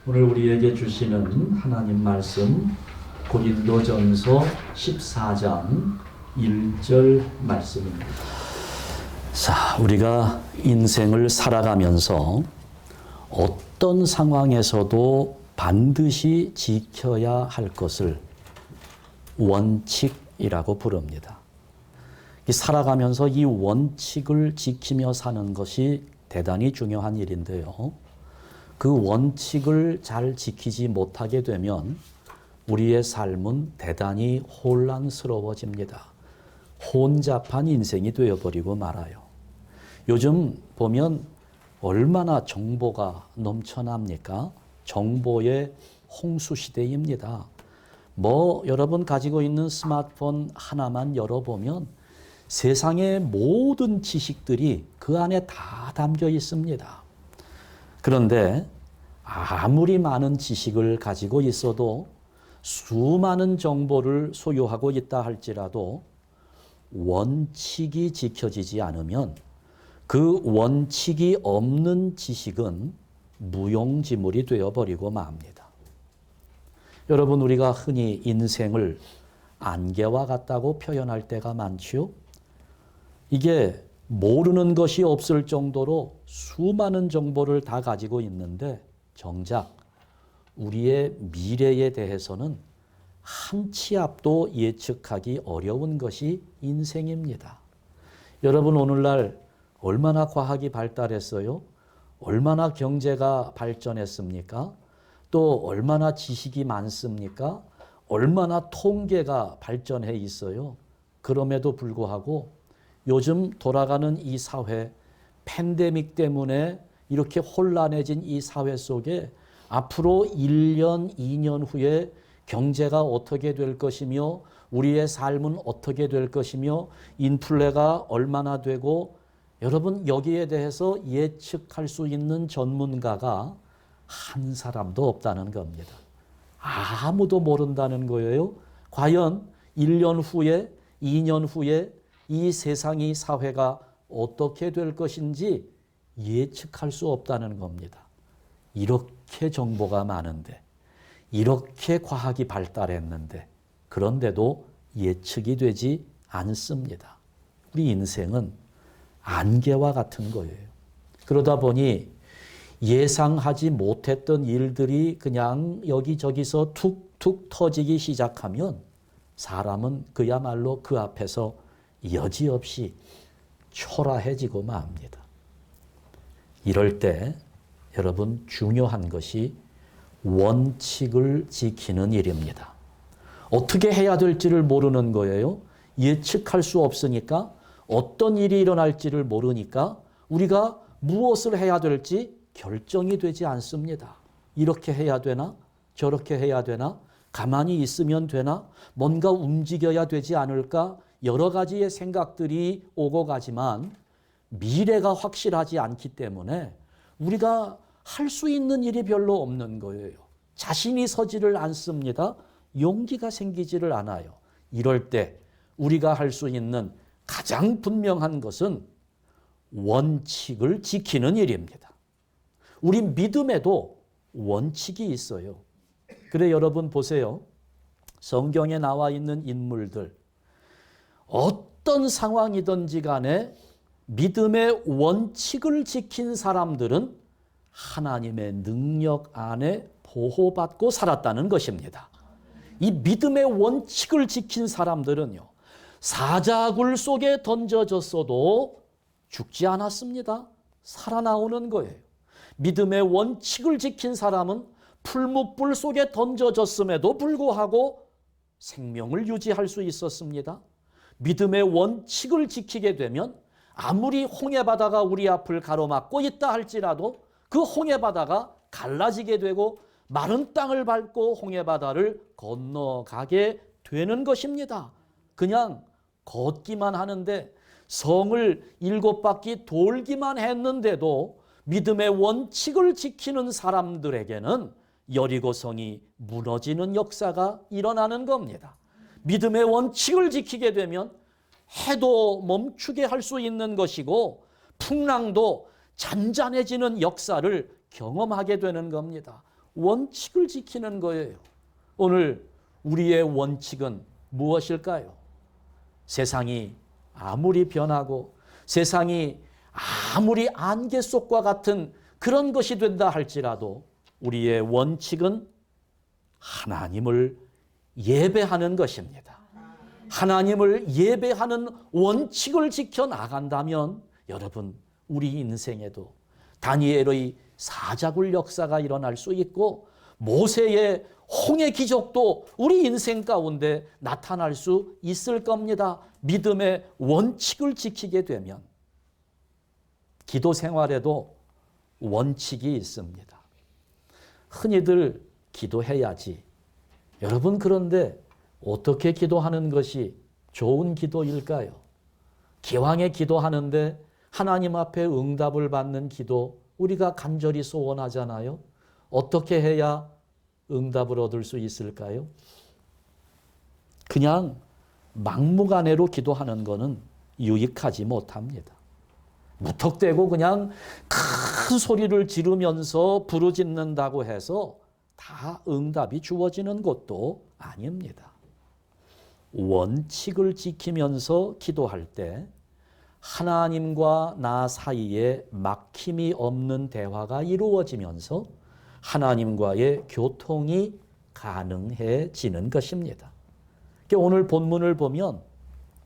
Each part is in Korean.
오늘 우리에게 주시는 하나님 말씀 고린도전서 14장 1절 말씀입니다. 자, 우리가 인생을 살아가면서 어떤 상황에서도 반드시 지켜야 할 것을 원칙이라고 부릅니다. 살아가면서 이 원칙을 지키며 사는 것이 대단히 중요한 일인데요. 그 원칙을 잘 지키지 못하게 되면 우리의 삶은 대단히 혼란스러워집니다. 혼잡한 인생이 되어버리고 말아요. 요즘 보면 얼마나 정보가 넘쳐납니까? 정보의 홍수시대입니다. 여러분 가지고 있는 스마트폰 하나만 열어보면 세상의 모든 지식들이 그 안에 다 담겨 있습니다. 그런데 아무리 많은 지식을 가지고 있어도 수많은 정보를 소유하고 있다 할지라도 원칙이 지켜지지 않으면 그 원칙이 없는 지식은 무용지물이 되어버리고 맙니다. 여러분, 우리가 흔히 인생을 안개와 같다고 표현할 때가 많지요. 이게 모르는 것이 없을 정도로 수많은 정보를 다 가지고 있는데 정작 우리의 미래에 대해서는 한 치 앞도 예측하기 어려운 것이 인생입니다. 여러분, 오늘날 얼마나 과학이 발달했어요? 얼마나 경제가 발전했습니까? 또 얼마나 지식이 많습니까? 얼마나 통계가 발전해 있어요? 그럼에도 불구하고 요즘 돌아가는 이 사회, 팬데믹 때문에 이렇게 혼란해진 이 사회 속에 앞으로 1년, 2년 후에 경제가 어떻게 될 것이며 우리의 삶은 어떻게 될 것이며 인플레가 얼마나 되고, 여러분 여기에 대해서 예측할 수 있는 전문가가 한 사람도 없다는 겁니다. 아무도 모른다는 거예요. 과연 1년 후에, 2년 후에 이 세상이, 사회가 어떻게 될 것인지 예측할 수 없다는 겁니다. 이렇게 정보가 많은데, 이렇게 과학이 발달했는데, 그런데도 예측이 되지 않습니다. 우리 인생은 안개와 같은 거예요. 그러다 보니 예상하지 못했던 일들이 그냥 여기저기서 툭툭 터지기 시작하면 사람은 그야말로 그 앞에서 여지없이 초라해지고 맙니다. 이럴 때 여러분, 중요한 것이 원칙을 지키는 일입니다. 어떻게 해야 될지를 모르는 거예요. 예측할 수 없으니까, 어떤 일이 일어날지를 모르니까 우리가 무엇을 해야 될지 결정이 되지 않습니다. 이렇게 해야 되나? 저렇게 해야 되나? 가만히 있으면 되나? 뭔가 움직여야 되지 않을까? 여러 가지의 생각들이 오고 가지만 미래가 확실하지 않기 때문에 우리가 할 수 있는 일이 별로 없는 거예요. 자신이 서지를 않습니다. 용기가 생기지를 않아요. 이럴 때 우리가 할 수 있는 가장 분명한 것은 원칙을 지키는 일입니다. 우리 믿음에도 원칙이 있어요. 그래, 여러분 보세요. 성경에 나와 있는 인물들, 어떤 상황이든지 간에 믿음의 원칙을 지킨 사람들은 하나님의 능력 안에 보호받고 살았다는 것입니다. 이 믿음의 원칙을 지킨 사람들은요, 사자굴 속에 던져졌어도 죽지 않았습니다. 살아나오는 거예요. 믿음의 원칙을 지킨 사람은 풀무불 속에 던져졌음에도 불구하고 생명을 유지할 수 있었습니다. 믿음의 원칙을 지키게 되면 아무리 홍해바다가 우리 앞을 가로막고 있다 할지라도 그 홍해바다가 갈라지게 되고 마른 땅을 밟고 홍해바다를 건너가게 되는 것입니다. 그냥 걷기만 하는데, 성을 7바퀴 돌기만 했는데도 믿음의 원칙을 지키는 사람들에게는 여리고성이 무너지는 역사가 일어나는 겁니다. 믿음의 원칙을 지키게 되면 해도 멈추게 할 수 있는 것이고 풍랑도 잔잔해지는 역사를 경험하게 되는 겁니다. 원칙을 지키는 거예요. 오늘 우리의 원칙은 무엇일까요? 세상이 아무리 변하고 세상이 아무리 안개 속과 같은 그런 것이 된다 할지라도 우리의 원칙은 하나님을 예배하는 것입니다. 하나님을 예배하는 원칙을 지켜나간다면 여러분, 우리 인생에도 다니엘의 사자굴 역사가 일어날 수 있고 모세의 홍해 기적도 우리 인생 가운데 나타날 수 있을 겁니다. 믿음의 원칙을 지키게 되면 기도 생활에도 원칙이 있습니다. 흔히들 기도해야지. 여러분, 그런데 어떻게 기도하는 것이 좋은 기도일까요? 기왕에 기도하는데 하나님 앞에 응답을 받는 기도 우리가 간절히 소원하잖아요. 어떻게 해야 응답을 얻을 수 있을까요? 그냥 막무가내로 기도하는 것은 유익하지 못합니다. 무턱대고 그냥 큰 소리를 지르면서 부르짖는다고 해서 다 응답이 주어지는 것도 아닙니다. 원칙을 지키면서 기도할 때 하나님과 나 사이에 막힘이 없는 대화가 이루어지면서 하나님과의 교통이 가능해지는 것입니다. 오늘 본문을 보면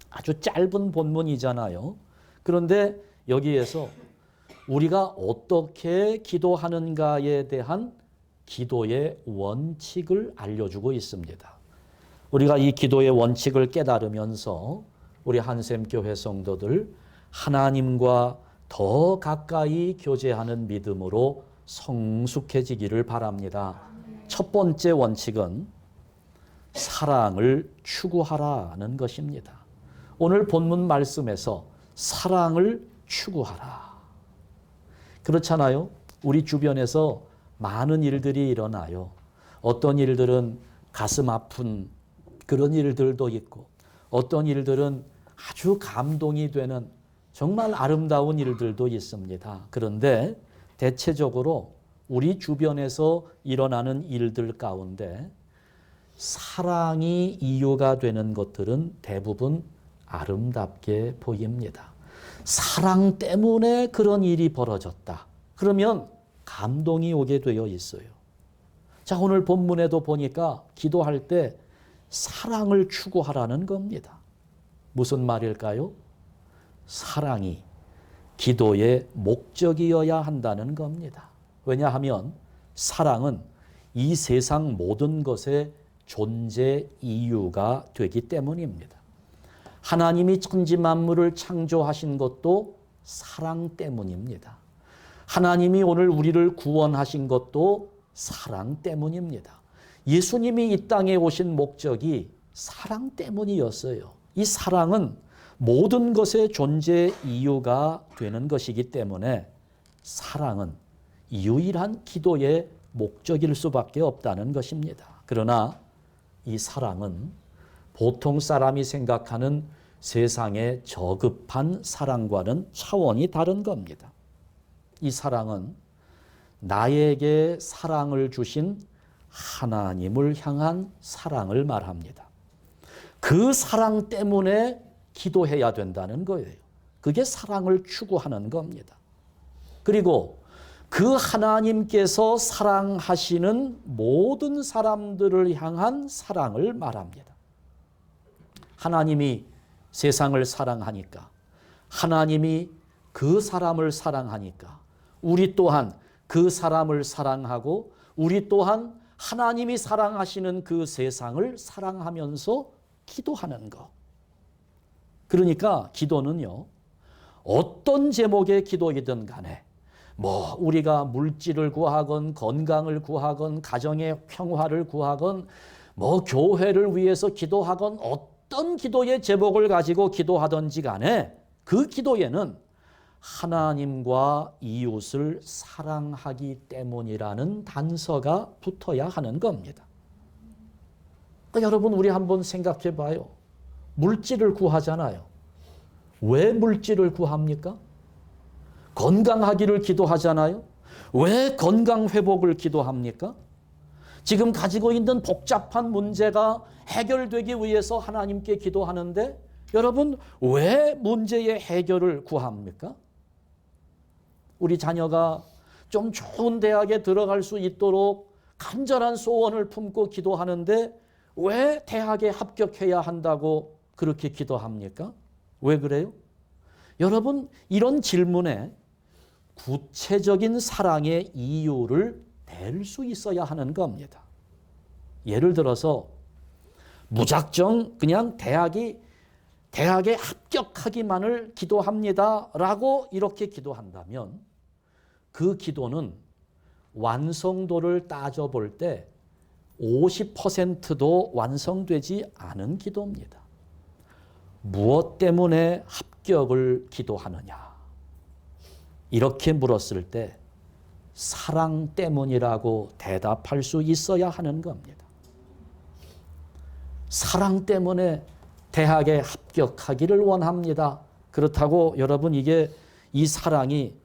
아주 짧은 본문이잖아요. 그런데 여기에서 우리가 어떻게 기도하는가에 대한 기도의 원칙을 알려주고 있습니다. 우리가 이 기도의 원칙을 깨달으면서 우리 한샘교회 성도들 하나님과 더 가까이 교제하는 믿음으로 성숙해지기를 바랍니다. 첫 번째 원칙은 사랑을 추구하라는 것입니다. 오늘 본문 말씀에서 사랑을 추구하라. 그렇잖아요. 우리 주변에서 많은 일들이 일어나요. 어떤 일들은 가슴 아픈 그런 일들도 있고 어떤 일들은 아주 감동이 되는 정말 아름다운 일들도 있습니다. 그런데 대체적으로 우리 주변에서 일어나는 일들 가운데 사랑이 이유가 되는 것들은 대부분 아름답게 보입니다. 사랑 때문에 그런 일이 벌어졌다. 그러면 감동이 오게 되어 있어요. 자, 오늘 본문에도 보니까 기도할 때 사랑을 추구하라는 겁니다. 무슨 말일까요? 사랑이 기도의 목적이어야 한다는 겁니다. 왜냐하면 사랑은 이 세상 모든 것의 존재 이유가 되기 때문입니다. 하나님이 천지 만물을 창조하신 것도 사랑 때문입니다. 하나님이 오늘 우리를 구원하신 것도 사랑 때문입니다. 예수님이 이 땅에 오신 목적이 사랑 때문이었어요. 이 사랑은 모든 것의 존재 이유가 되는 것이기 때문에 사랑은 유일한 기도의 목적일 수밖에 없다는 것입니다. 그러나 이 사랑은 보통 사람이 생각하는 세상의 저급한 사랑과는 차원이 다른 겁니다. 이 사랑은 나에게 사랑을 주신 하나님을 향한 사랑을 말합니다. 그 사랑 때문에 기도해야 된다는 거예요. 그게 사랑을 추구하는 겁니다. 그리고 그 하나님께서 사랑하시는 모든 사람들을 향한 사랑을 말합니다. 하나님이 세상을 사랑하니까, 하나님이 그 사람을 사랑하니까 우리 또한 그 사람을 사랑하고 우리 또한 하나님이 사랑하시는 그 세상을 사랑하면서 기도하는 것. 그러니까 기도는요, 어떤 제목의 기도이든 간에 우리가 물질을 구하건 건강을 구하건 가정의 평화를 구하건 교회를 위해서 기도하건 어떤 기도의 제목을 가지고 기도하든지 간에 그 기도에는 하나님과 이웃을 사랑하기 때문이라는 단서가 붙어야 하는 겁니다. 그러니까 여러분, 우리 한번 생각해 봐요. 물질을 구하잖아요. 왜 물질을 구합니까? 건강하기를 기도하잖아요. 왜 건강 회복을 기도합니까? 지금 가지고 있는 복잡한 문제가 해결되기 위해서 하나님께 기도하는데 여러분 왜 문제의 해결을 구합니까? 우리 자녀가 좀 좋은 대학에 들어갈 수 있도록 간절한 소원을 품고 기도하는데 왜 대학에 합격해야 한다고 그렇게 기도합니까? 왜 그래요? 여러분 이런 질문에 구체적인 사랑의 이유를 댈 수 있어야 하는 겁니다. 예를 들어서 무작정 그냥 대학에 합격하기만을 기도합니다라고 이렇게 기도한다면 그 기도는 완성도를 따져볼 때 50%도 완성되지 않은 기도입니다. 무엇 때문에 합격을 기도하느냐? 이렇게 물었을 때 사랑 때문이라고 대답할 수 있어야 하는 겁니다. 사랑 때문에 대학에 합격하기를 원합니다. 그렇다고 여러분 이 사랑이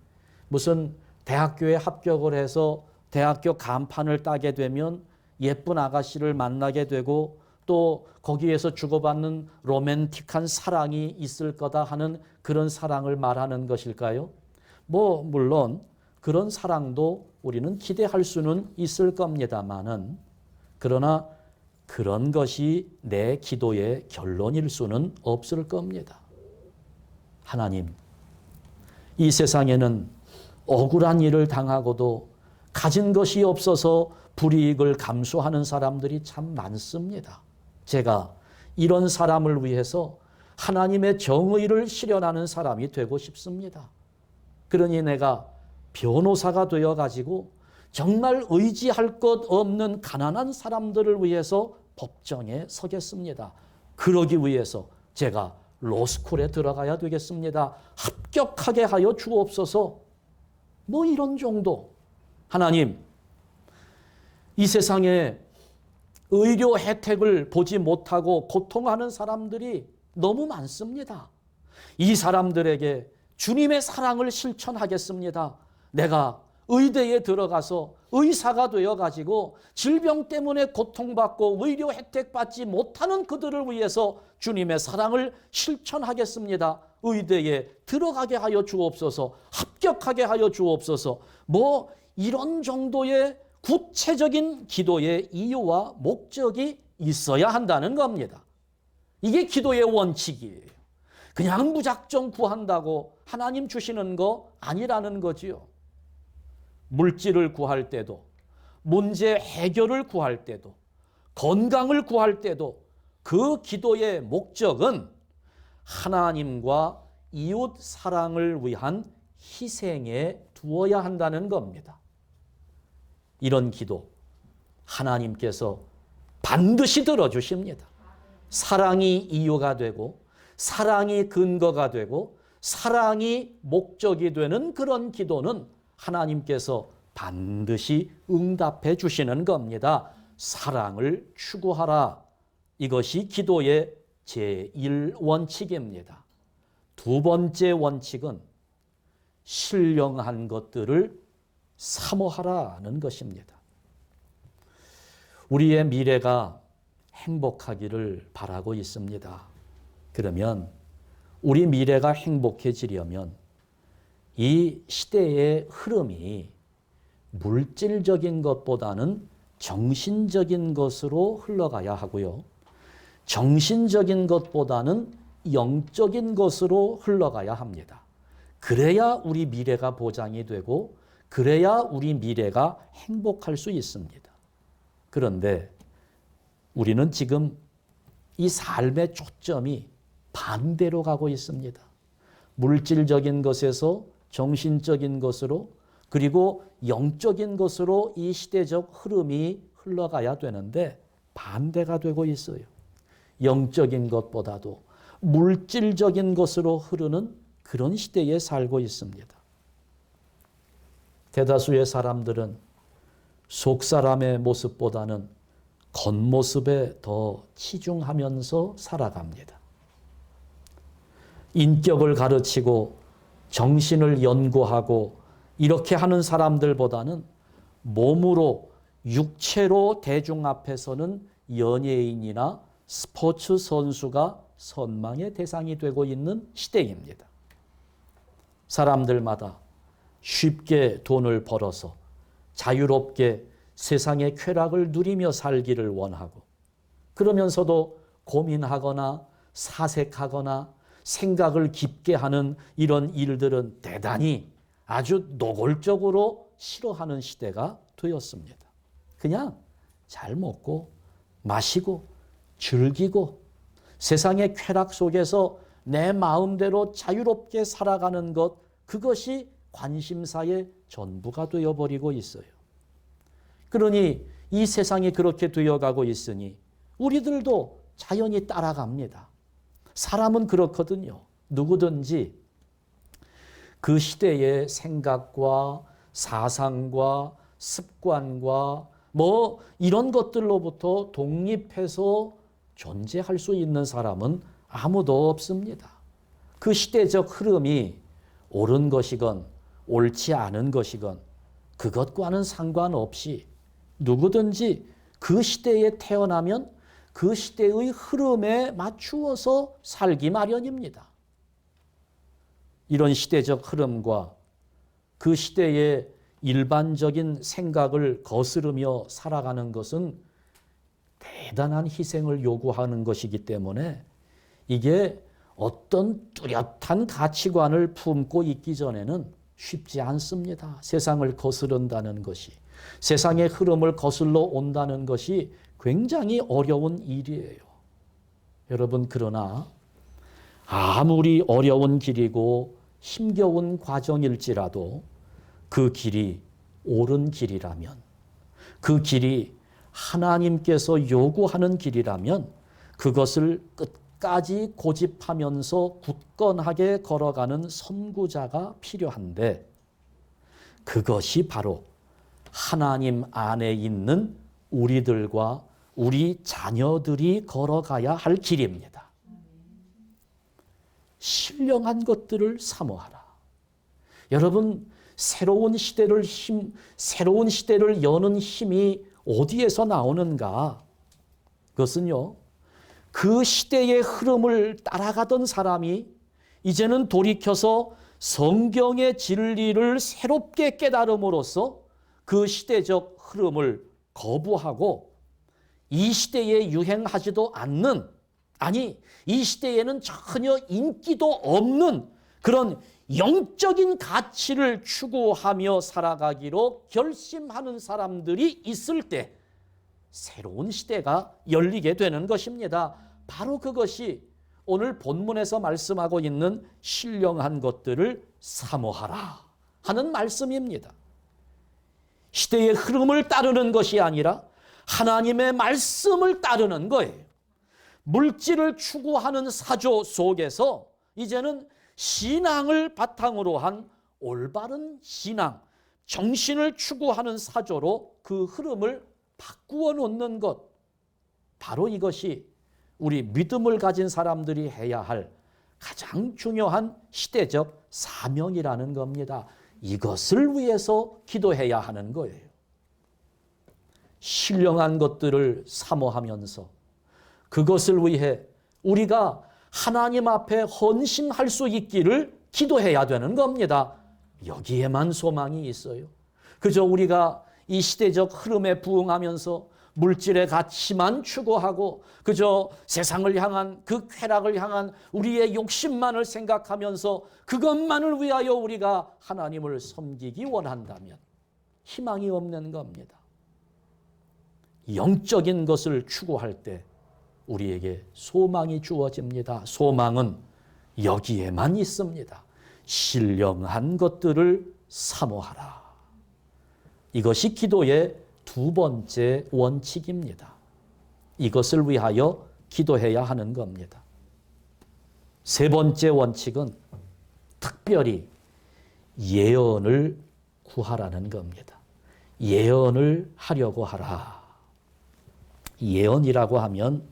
무슨 대학교에 합격을 해서 대학교 간판을 따게 되면 예쁜 아가씨를 만나게 되고 또 거기에서 주고받는 로맨틱한 사랑이 있을 거다 하는 그런 사랑을 말하는 것일까요? 물론 그런 사랑도 우리는 기대할 수는 있을 겁니다만은 그러나 그런 것이 내 기도의 결론일 수는 없을 겁니다. 하나님, 이 세상에는 억울한 일을 당하고도 가진 것이 없어서 불이익을 감수하는 사람들이 참 많습니다. 제가 이런 사람을 위해서 하나님의 정의를 실현하는 사람이 되고 싶습니다. 그러니 내가 변호사가 되어가지고 정말 의지할 것 없는 가난한 사람들을 위해서 법정에 서겠습니다. 그러기 위해서 제가 로스쿨에 들어가야 되겠습니다. 합격하게 하여 주옵소서. 이런 정도. 하나님, 이 세상에 의료 혜택을 보지 못하고 고통하는 사람들이 너무 많습니다. 이 사람들에게 주님의 사랑을 실천하겠습니다. 내가 의대에 들어가서 의사가 되어가지고 질병 때문에 고통받고 의료 혜택 받지 못하는 그들을 위해서 주님의 사랑을 실천하겠습니다. 의대에 들어가게 하여 주옵소서. 합격하게 하여 주옵소서. 이런 정도의 구체적인 기도의 이유와 목적이 있어야 한다는 겁니다. 이게 기도의 원칙이에요. 그냥 무작정 구한다고 하나님 주시는 거 아니라는 거지요. 물질을 구할 때도, 문제 해결을 구할 때도, 건강을 구할 때도 그 기도의 목적은 하나님과 이웃 사랑을 위한 희생에 두어야 한다는 겁니다. 이런 기도 하나님께서 반드시 들어주십니다. 사랑이 이유가 되고 사랑이 근거가 되고 사랑이 목적이 되는 그런 기도는 하나님께서 반드시 응답해 주시는 겁니다. 사랑을 추구하라. 이것이 기도의 제1원칙입니다. 두 번째 원칙은 신령한 것들을 사모하라는 것입니다. 우리의 미래가 행복하기를 바라고 있습니다. 그러면 우리 미래가 행복해지려면 이 시대의 흐름이 물질적인 것보다는 정신적인 것으로 흘러가야 하고요. 정신적인 것보다는 영적인 것으로 흘러가야 합니다. 그래야 우리 미래가 보장이 되고 그래야 우리 미래가 행복할 수 있습니다. 그런데 우리는 지금 이 삶의 초점이 반대로 가고 있습니다. 물질적인 것에서 정신적인 것으로 그리고 영적인 것으로 이 시대적 흐름이 흘러가야 되는데 반대가 되고 있어요. 영적인 것보다도 물질적인 것으로 흐르는 그런 시대에 살고 있습니다. 대다수의 사람들은 속사람의 모습보다는 겉모습에 더 치중하면서 살아갑니다. 인격을 가르치고 정신을 연구하고 이렇게 하는 사람들보다는 몸으로 육체로 대중 앞에서는 연예인이나 스포츠 선수가 선망의 대상이 되고 있는 시대입니다. 사람들마다 쉽게 돈을 벌어서 자유롭게 세상의 쾌락을 누리며 살기를 원하고, 그러면서도 고민하거나 사색하거나 생각을 깊게 하는 이런 일들은 대단히 아주 노골적으로 싫어하는 시대가 되었습니다. 그냥 잘 먹고 마시고 즐기고 세상의 쾌락 속에서 내 마음대로 자유롭게 살아가는 것, 그것이 관심사의 전부가 되어버리고 있어요. 그러니 이 세상이 그렇게 되어가고 있으니 우리들도 자연히 따라갑니다. 사람은 그렇거든요. 누구든지 그 시대의 생각과 사상과 습관과 이런 것들로부터 독립해서 존재할 수 있는 사람은 아무도 없습니다. 그 시대적 흐름이 옳은 것이건 옳지 않은 것이건 그것과는 상관없이 누구든지 그 시대에 태어나면 그 시대의 흐름에 맞추어서 살기 마련입니다. 이런 시대적 흐름과 그 시대의 일반적인 생각을 거스르며 살아가는 것은 대단한 희생을 요구하는 것이기 때문에 이게 어떤 뚜렷한 가치관을 품고 있기 전에는 쉽지 않습니다. 세상을 거스른다는 것이, 세상의 흐름을 거슬러 온다는 것이 굉장히 어려운 일이에요. 여러분, 그러나 아무리 어려운 길이고 힘겨운 과정일지라도 그 길이 옳은 길이라면, 그 길이 하나님께서 요구하는 길이라면 그것을 끝까지 고집하면서 굳건하게 걸어가는 선구자가 필요한데, 그것이 바로 하나님 안에 있는 우리들과 우리 자녀들이 걸어가야 할 길입니다. 신령한 것들을 사모하라. 여러분, 새로운 시대를 여는 힘이 어디에서 나오는가? 그것은요, 그 시대의 흐름을 따라가던 사람이 이제는 돌이켜서 성경의 진리를 새롭게 깨달음으로써 그 시대적 흐름을 거부하고 이 시대에 유행하지도 않는, 아니 이 시대에는 전혀 인기도 없는 그런 영적인 가치를 추구하며 살아가기로 결심하는 사람들이 있을 때 새로운 시대가 열리게 되는 것입니다. 바로 그것이 오늘 본문에서 말씀하고 있는 신령한 것들을 사모하라 하는 말씀입니다. 시대의 흐름을 따르는 것이 아니라 하나님의 말씀을 따르는 거예요. 물질을 추구하는 사조 속에서 이제는 신앙을 바탕으로 한 올바른 신앙, 정신을 추구하는 사조로 그 흐름을 바꾸어 놓는 것, 바로 이것이 우리 믿음을 가진 사람들이 해야 할 가장 중요한 시대적 사명이라는 겁니다. 이것을 위해서 기도해야 하는 거예요. 신령한 것들을 사모하면서 그것을 위해 우리가 하나님 앞에 헌신할 수 있기를 기도해야 되는 겁니다. 여기에만 소망이 있어요. 그저 우리가 이 시대적 흐름에 부응하면서 물질의 가치만 추구하고 그저 세상을 향한 그 쾌락을 향한 우리의 욕심만을 생각하면서 그것만을 위하여 우리가 하나님을 섬기기 원한다면 희망이 없는 겁니다. 영적인 것을 추구할 때 우리에게 소망이 주어집니다. 소망은 여기에만 있습니다. 신령한 것들을 사모하라. 이것이 기도의 두 번째 원칙입니다. 이것을 위하여 기도해야 하는 겁니다. 세 번째 원칙은 특별히 예언을 구하라는 겁니다. 예언을 하려고 하라. 예언이라고 하면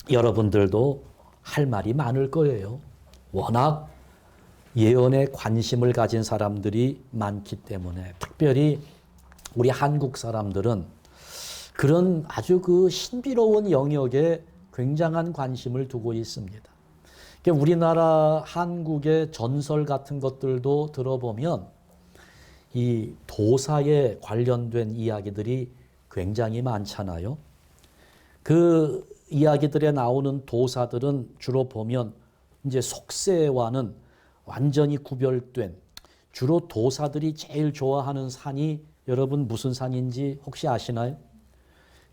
여러분들도 할 말이 많을 거예요. 워낙 예언에 관심을 가진 사람들이 많기 때문에 특별히 우리 한국 사람들은 그런 아주 그 신비로운 영역에 굉장한 관심을 두고 있습니다. 우리나라 한국의 전설 같은 것들도 들어보면 이 도사에 관련된 이야기들이 굉장히 많잖아요. 그 이야기들에 나오는 도사들은 주로 보면 이제 속세와는 완전히 구별된, 주로 도사들이 제일 좋아하는 산이 여러분 무슨 산인지 혹시 아시나요?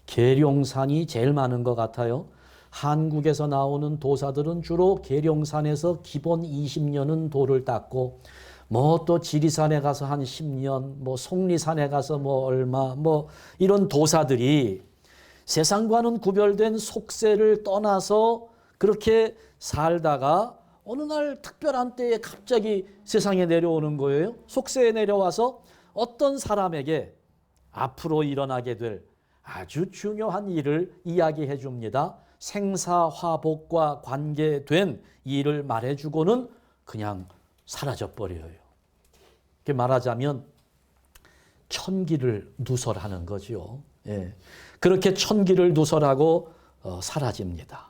계룡산이 제일 많은 것 같아요. 한국에서 나오는 도사들은 주로 계룡산에서 기본 20년은 도를 닦고 뭐 또 지리산에 가서 한 10년, 뭐 속리산에 가서 뭐 얼마, 뭐 이런 도사들이 세상과는 구별된 속세를 떠나서 그렇게 살다가 어느 날 특별한 때에 갑자기 세상에 내려오는 거예요. 속세에 내려와서 어떤 사람에게 앞으로 일어나게 될 아주 중요한 일을 이야기해 줍니다. 생사화복과 관계된 일을 말해주고는 그냥 사라져버려요. 이렇게 말하자면 천기를 누설하는 거죠. 예. 그렇게 천기를 누설하고 사라집니다.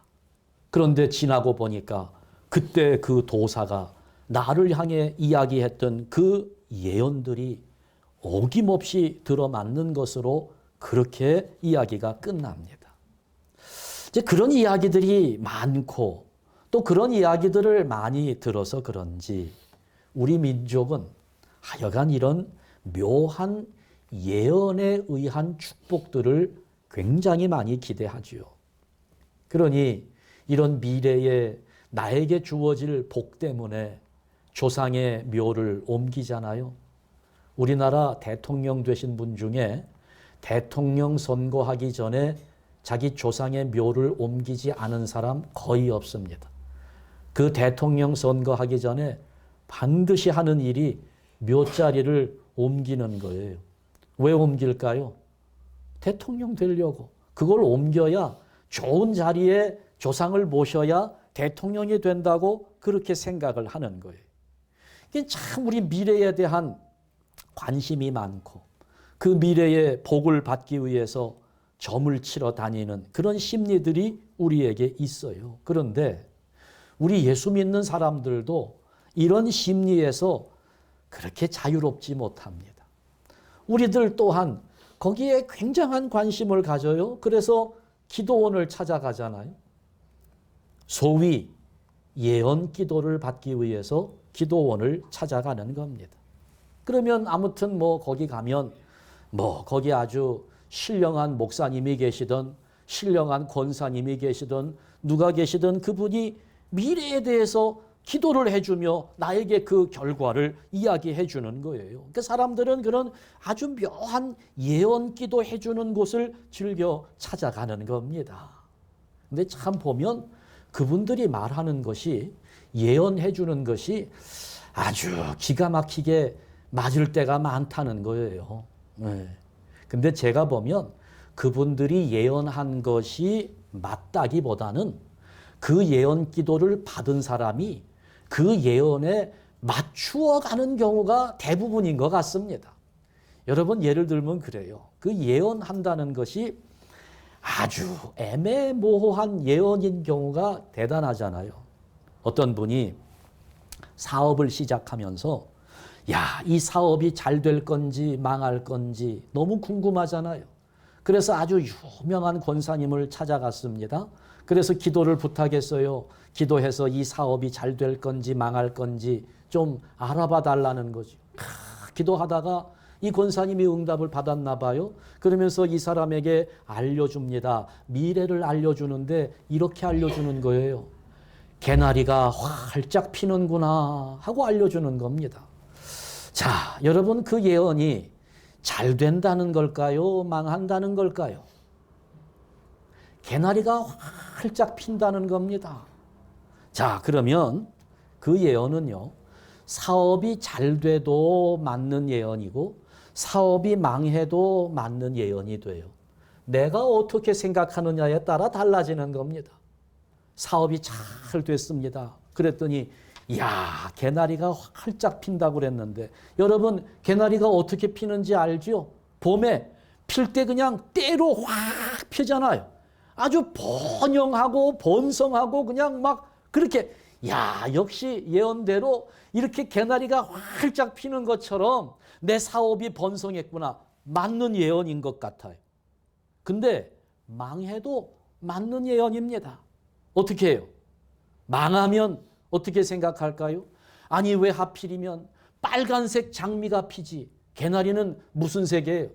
그런데 지나고 보니까 그때 그 도사가 나를 향해 이야기했던 그 예언들이 어김없이 들어맞는 것으로 그렇게 이야기가 끝납니다. 이제 그런 이야기들이 많고 또 그런 이야기들을 많이 들어서 그런지 우리 민족은 하여간 이런 묘한 예언에 의한 축복들을 굉장히 많이 기대하지요. 그러니 이런 미래에 나에게 주어질 복 때문에 조상의 묘를 옮기잖아요. 우리나라 대통령 되신 분 중에 대통령 선거하기 전에 자기 조상의 묘를 옮기지 않은 사람 거의 없습니다. 그 대통령 선거하기 전에 반드시 하는 일이 묘자리를 옮기는 거예요. 왜 옮길까요? 대통령 되려고. 그걸 옮겨야 좋은 자리에 조상을 모셔야 대통령이 된다고 그렇게 생각을 하는 거예요. 이게 참 우리 미래에 대한 관심이 많고 그 미래의 복을 받기 위해서 점을 치러 다니는 그런 심리들이 우리에게 있어요. 그런데 우리 예수 믿는 사람들도 이런 심리에서 그렇게 자유롭지 못합니다. 우리들 또한 거기에 굉장한 관심을 가져요. 그래서 기도원을 찾아가잖아요. 소위 예언 기도를 받기 위해서 기도원을 찾아가는 겁니다. 그러면 아무튼 뭐 거기 가면 뭐 거기 아주 신령한 목사님이 계시던 신령한 권사님이 계시던 누가 계시던 그분이 미래에 대해서 기도를 해주며 나에게 그 결과를 이야기해 주는 거예요. 그러니까 사람들은 그런 아주 묘한 예언 기도 해주는 곳을 즐겨 찾아가는 겁니다. 근데 참 보면 그분들이 말하는 것이 예언해 주는 것이 아주 기가 막히게 맞을 때가 많다는 거예요. 네. 근데 제가 보면 그분들이 예언한 것이 맞다기보다는 그 예언 기도를 받은 사람이 그 예언에 맞추어 가는 경우가 대부분인 것 같습니다. 여러분 예를 들면 그래요. 그 예언한다는 것이 아주 애매모호한 예언인 경우가 대단하잖아요. 어떤 분이 사업을 시작하면서 야, 이 사업이 잘 될 건지 망할 건지 너무 궁금하잖아요. 그래서 아주 유명한 권사님을 찾아갔습니다. 그래서 기도를 부탁했어요. 기도해서 이 사업이 잘 될 건지 망할 건지 좀 알아봐 달라는 거죠. 기도하다가 이 권사님이 응답을 받았나 봐요. 그러면서 이 사람에게 알려줍니다. 미래를 알려주는데 이렇게 알려주는 거예요. 개나리가 활짝 피는구나 하고 알려주는 겁니다. 자, 여러분 그 예언이 잘 된다는 걸까요? 망한다는 걸까요? 개나리가 활짝 핀다는 겁니다. 자, 그러면 그 예언은요. 사업이 잘 돼도 맞는 예언이고 사업이 망해도 맞는 예언이 돼요. 내가 어떻게 생각하느냐에 따라 달라지는 겁니다. 사업이 잘 됐습니다. 그랬더니 야, 개나리가 활짝 핀다고 그랬는데 여러분 개나리가 어떻게 피는지 알죠? 봄에 필 때 그냥 때로 확 피잖아요. 아주 번영하고 번성하고 그냥 막 그렇게 야, 역시 예언대로 이렇게 개나리가 활짝 피는 것처럼 내 사업이 번성했구나. 맞는 예언인 것 같아요. 근데 망해도 맞는 예언입니다. 어떻게 해요? 망하면 어떻게 생각할까요? 아니 왜 하필이면 빨간색 장미가 피지? 개나리는 무슨 색이에요?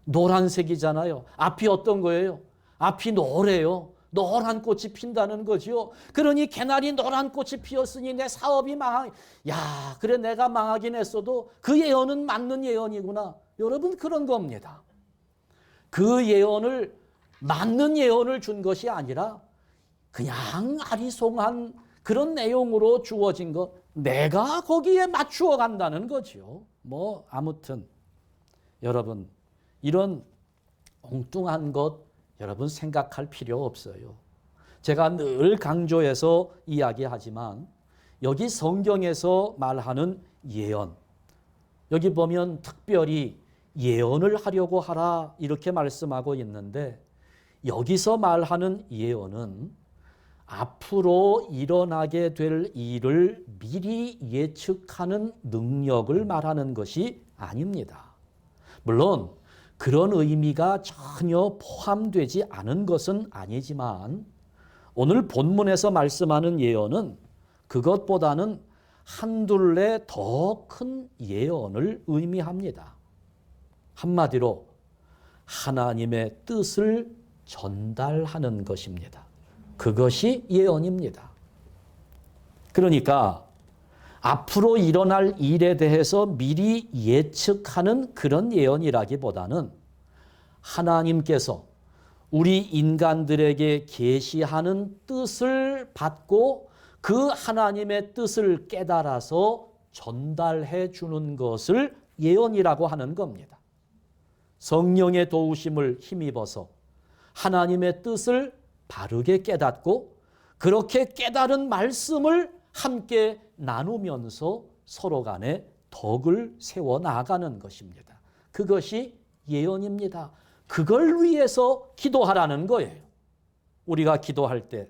노란색이잖아요. 앞이 어떤 거예요? 앞이 노래요. 노란 꽃이 핀다는 거죠. 그러니 개나리 노란 꽃이 피었으니 내 사업이 야, 그래 내가 망하긴 했어도 그 예언은 맞는 예언이구나. 여러분 그런 겁니다. 그 예언을 맞는 예언을 준 것이 아니라 그냥 아리송한 그런 내용으로 주어진 것, 내가 거기에 맞추어 간다는 거죠. 뭐 아무튼 여러분 이런 엉뚱한 것 여러분 생각할 필요 없어요. 제가 늘 강조해서 이야기하지만 여기 성경에서 말하는 예언, 여기 보면 특별히 예언을 하려고 하라 이렇게 말씀하고 있는데 여기서 말하는 예언은 앞으로 일어나게 될 일을 미리 예측하는 능력을 말하는 것이 아닙니다. 물론 그런 의미가 전혀 포함되지 않은 것은 아니지만 오늘 본문에서 말씀하는 예언은 그것보다는 한둘레 더 큰 예언을 의미합니다. 한마디로 하나님의 뜻을 전달하는 것입니다. 그것이 예언입니다. 그러니까 앞으로 일어날 일에 대해서 미리 예측하는 그런 예언이라기보다는 하나님께서 우리 인간들에게 계시하는 뜻을 받고 그 하나님의 뜻을 깨달아서 전달해 주는 것을 예언이라고 하는 겁니다. 성령의 도우심을 힘입어서 하나님의 뜻을 바르게 깨닫고 그렇게 깨달은 말씀을 함께 나누면서 서로 간에 덕을 세워 나가는 것입니다. 그것이 예언입니다. 그걸 위해서 기도하라는 거예요. 우리가 기도할 때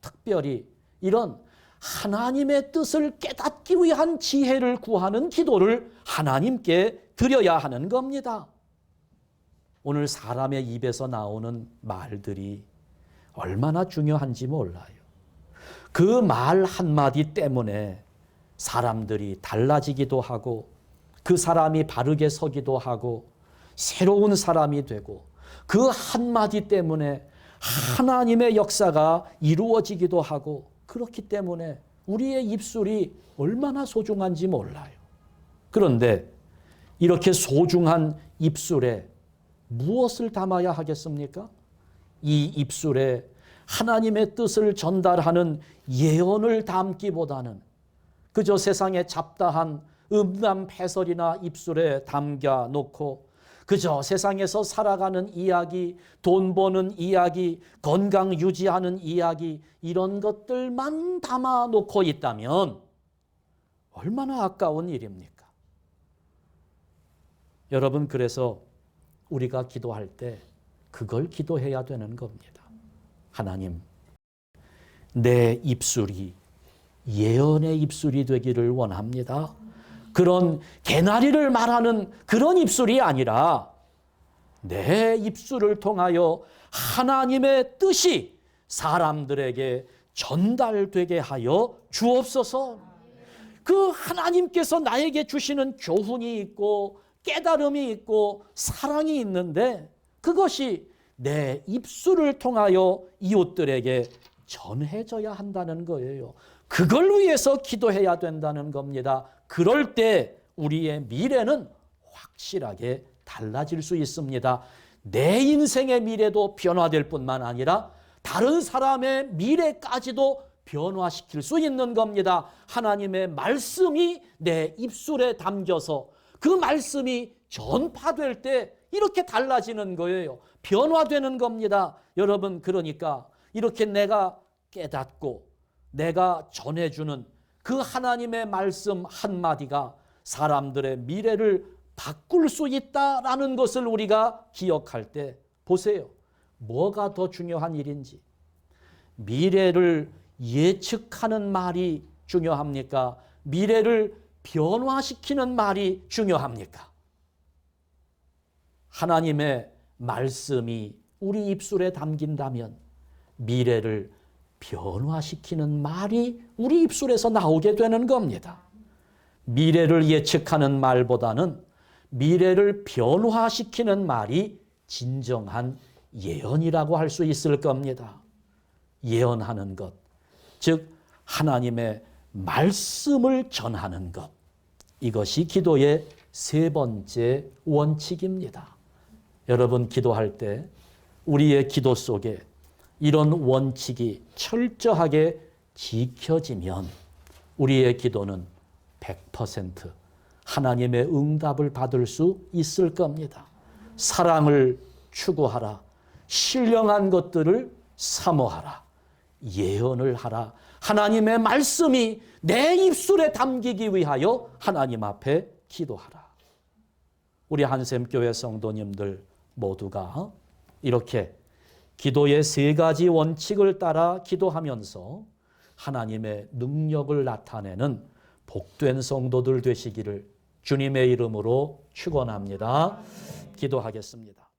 특별히 이런 하나님의 뜻을 깨닫기 위한 지혜를 구하는 기도를 하나님께 드려야 하는 겁니다. 오늘 사람의 입에서 나오는 말들이 얼마나 중요한지 몰라요. 그 말 한마디 때문에 사람들이 달라지기도 하고 그 사람이 바르게 서기도 하고 새로운 사람이 되고 그 한마디 때문에 하나님의 역사가 이루어지기도 하고 그렇기 때문에 우리의 입술이 얼마나 소중한지 몰라요. 그런데 이렇게 소중한 입술에 무엇을 담아야 하겠습니까? 이 입술에 하나님의 뜻을 전달하는 예언을 담기보다는 그저 세상에 잡다한 음란 패설이나 입술에 담겨 놓고 그저 세상에서 살아가는 이야기, 돈 버는 이야기, 건강 유지하는 이야기 이런 것들만 담아 놓고 있다면 얼마나 아까운 일입니까? 여러분 그래서 우리가 기도할 때 그걸 기도해야 되는 겁니다. 하나님, 내 입술이 예언의 입술이 되기를 원합니다. 그런 개나리를 말하는 그런 입술이 아니라 내 입술을 통하여 하나님의 뜻이 사람들에게 전달되게 하여 주옵소서. 그 하나님께서 나에게 주시는 교훈이 있고 깨달음이 있고 사랑이 있는데 그것이 내 입술을 통하여 이웃들에게 전해져야 한다는 거예요. 그걸 위해서 기도해야 된다는 겁니다. 그럴 때 우리의 미래는 확실하게 달라질 수 있습니다. 내 인생의 미래도 변화될 뿐만 아니라 다른 사람의 미래까지도 변화시킬 수 있는 겁니다. 하나님의 말씀이 내 입술에 담겨서 그 말씀이 전파될 때 이렇게 달라지는 거예요. 변화되는 겁니다. 여러분 그러니까 이렇게 내가 깨닫고 내가 전해주는 그 그 하나님의 말씀 한마디가 사람들의 미래를 바꿀 수 있다라는 것을 우리가 기억할 때 보세요. 뭐가 더 중요한 일인지. 미래를 예측하는 말이 중요합니까? 미래를 변화시키는 말이 중요합니까? 하나님의 말씀이 우리 입술에 담긴다면 미래를 변화시키는 말이 우리 입술에서 나오게 되는 겁니다. 미래를 예측하는 말보다는 미래를 변화시키는 말이 진정한 예언이라고 할 수 있을 겁니다. 예언하는 것, 즉 하나님의 말씀을 전하는 것, 이것이 기도의 세 번째 원칙입니다. 여러분 기도할 때 우리의 기도 속에 이런 원칙이 철저하게 지켜지면 우리의 기도는 100% 하나님의 응답을 받을 수 있을 겁니다. 사랑을 추구하라. 신령한 것들을 사모하라. 예언을 하라. 하나님의 말씀이 내 입술에 담기기 위하여 하나님 앞에 기도하라. 우리 한샘교회 성도님들 모두가 이렇게 기도의 세 가지 원칙을 따라 기도하면서 하나님의 능력을 나타내는 복된 성도들 되시기를 주님의 이름으로 축원합니다. 기도하겠습니다.